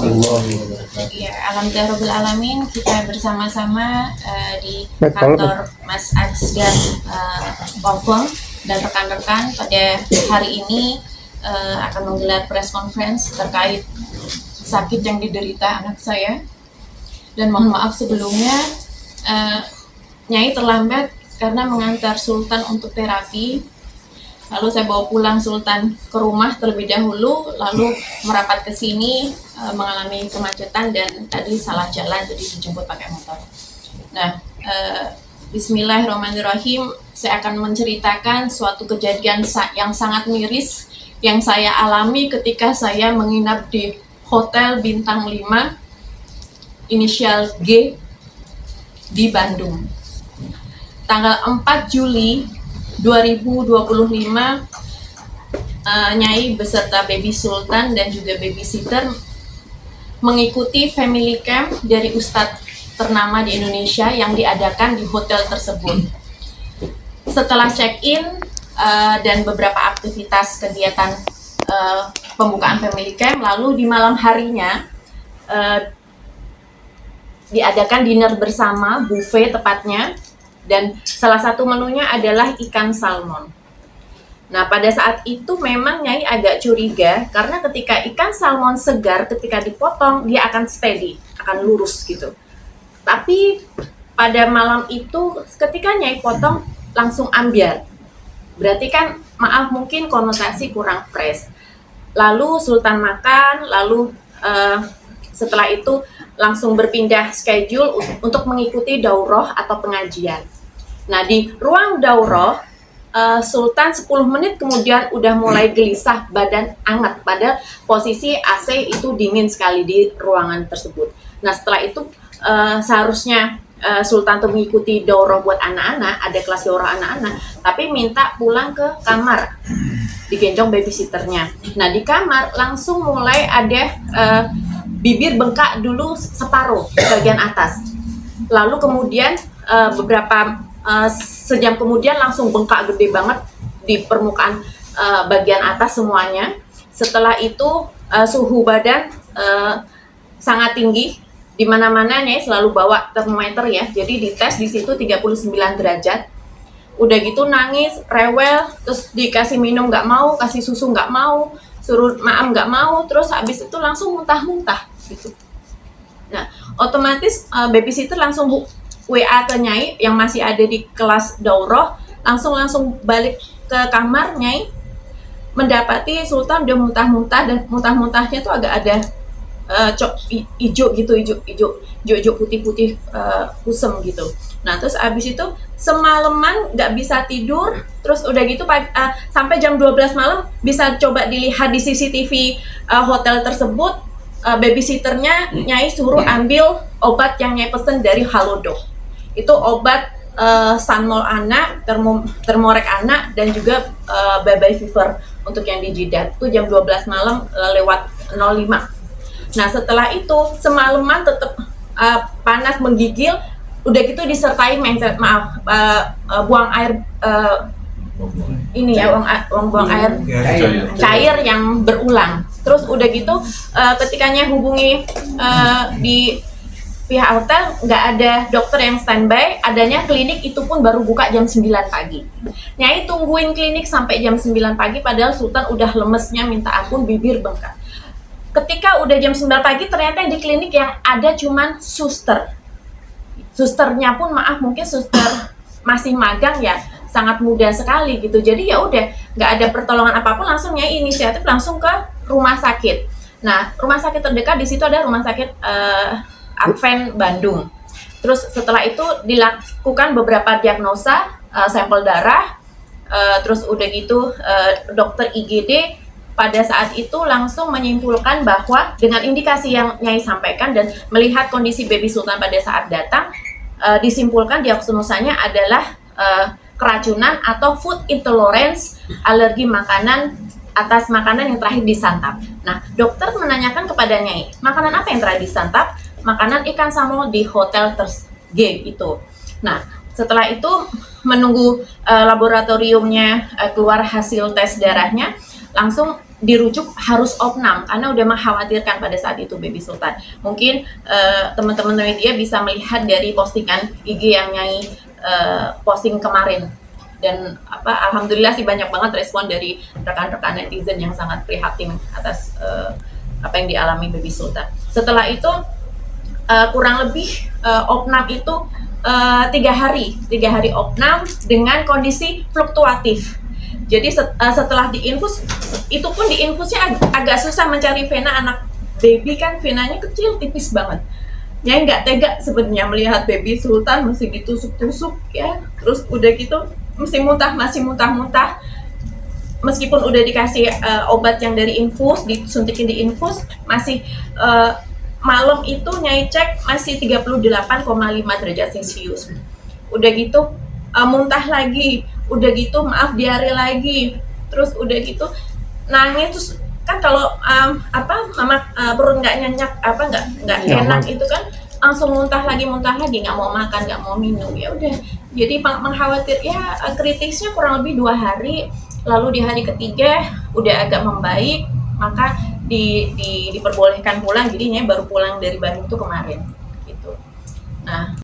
warahmatullahi wabarakatuh. Ya, alhamdulillah alamin, kita bersama-sama di kantor Mas Asgar Confirm dan rekan-rekan pada hari ini akan menggelar press conference terkait sakit yang diderita anak saya. Dan mohon maaf sebelumnya, Nyai terlambat karena mengantar Sultan untuk terapi. Lalu saya bawa pulang Sultan ke rumah terlebih dahulu, lalu merapat ke sini mengalami kemacetan dan tadi salah jalan, jadi dijemput pakai motor. Nah, Bismillahirrahmanirrahim, saya akan menceritakan suatu kejadian yang sangat miris yang saya alami ketika saya menginap di Hotel Bintang 5, inisial G, di Bandung. Tanggal 4 Juli 2025, Nyai beserta baby Sultan dan juga babysitter mengikuti family camp dari ustadz ternama di Indonesia yang diadakan di hotel tersebut. Setelah check-in dan beberapa aktivitas kegiatan pembukaan family camp, lalu di malam harinya diadakan dinner bersama, buffet tepatnya, dan salah satu menunya adalah ikan salmon. Nah, pada saat itu memang Nyai agak curiga karena ketika ikan salmon segar ketika dipotong dia akan steady, akan lurus gitu. Tapi pada malam itu ketika Nyai potong langsung ambyar. Berarti kan maaf mungkin konotasi kurang fresh. Lalu Sultan makan, lalu setelah itu langsung berpindah schedule untuk mengikuti daurah atau pengajian. Nah, di ruang daurah, Sultan 10 menit kemudian udah mulai gelisah, badan hangat, padahal posisi AC itu dingin sekali di ruangan tersebut. Nah, setelah itu seharusnya Sultan tuh mengikuti daurah buat anak-anak, ada kelas daurah anak-anak, tapi minta pulang ke kamar, digendong babysitternya. Nah, di kamar langsung mulai ada bibir bengkak dulu separuh bagian atas, lalu kemudian sejam kemudian langsung bengkak gede banget di permukaan bagian atas semuanya. Setelah itu suhu badan sangat tinggi, di mana-mana Nyai selalu bawa termometer ya, jadi dites di situ 39 derajat. Udah gitu nangis, rewel, terus dikasih minum nggak mau, kasih susu nggak mau, suruh maam nggak mau, terus habis itu langsung muntah-muntah gitu. Nah, otomatis babysitter langsung WA ke Nyai yang masih ada di kelas daurah, langsung balik ke kamar Nyai, mendapati Sultan udah muntah-muntah, dan muntah-muntahnya tuh agak ada hijau putih-putih kusem gitu. Nah, terus abis itu semalaman nggak bisa tidur, terus udah gitu sampai jam 12 malam bisa coba dilihat di CCTV hotel tersebut, babysitternya Nyai suruh ambil obat yang Nyai pesen dari Halodoc. Itu obat Sanmol anak, termorek anak, dan juga baby fever untuk yang di jidat. Itu jam 12 malam lewat 05. Nah, setelah itu semalaman tetap panas menggigil, udah gitu disertai buang air ini ya, buang air cair yang berulang. Terus udah gitu ketika Nyai hubungi di pihak hotel, nggak ada dokter yang standby, adanya klinik itu pun baru buka jam 9 pagi. Nyai tungguin klinik sampai jam 9 pagi, padahal Sultan udah lemesnya minta ampun, bibir bengkak. Ketika udah jam 9 pagi, ternyata di klinik yang ada cuman suster. Susternya pun maaf mungkin suster masih magang ya, sangat muda sekali gitu. Jadi ya udah nggak ada pertolongan apapun, langsung Nyai inisiatif langsung ke rumah sakit. Nah, rumah sakit terdekat di situ ada rumah sakit Advent Bandung. Terus setelah itu dilakukan beberapa diagnosa, sampel darah, terus udah gitu dokter IGD pada saat itu langsung menyimpulkan bahwa dengan indikasi yang Nyai sampaikan dan melihat kondisi baby Sultan pada saat datang, disimpulkan diagnosanya adalah keracunan atau food intolerance, alergi makanan atas makanan yang terakhir disantap. Nah, dokter menanyakan kepada Nyai, makanan apa yang terakhir disantap? Makanan ikan salmon di hotel G itu. Nah, setelah itu menunggu laboratoriumnya keluar hasil tes darahnya, langsung dirujuk harus opnam karena udah mengkhawatirkan pada saat itu Baby Sultan. Mungkin teman-teman media bisa melihat dari postingan IG yang Nyai posting kemarin, dan alhamdulillah sih banyak banget respon dari rekan-rekan netizen yang sangat prihatin atas apa yang dialami Baby Sultan. Setelah itu kurang lebih opnam itu 3 hari opnam dengan kondisi fluktuatif. Jadi setelah diinfus, itu pun diinfusnya agak susah mencari vena. Anak baby kan venanya kecil, tipis banget. Nyai nggak tega sebenarnya melihat Baby Sultan masih ditusuk-tusuk ya, terus udah gitu masih muntah-muntah. Meskipun udah dikasih obat yang dari infus, disuntikin di infus, masih malam itu Nyai cek masih 38,5 derajat celcius. Udah gitu muntah lagi, udah gitu diare lagi, terus udah gitu nangis. Terus kan kalau mama perut nggak nyenyak, nggak enak itu kan langsung muntah lagi, nggak mau makan, nggak mau minum. Ya udah, jadi mengkhawatir ya, kritisnya kurang lebih 2 hari. Lalu di hari ketiga udah agak membaik, maka diperbolehkan pulang. Jadinya baru pulang dari Bandung tuh kemarin gitu. Nah,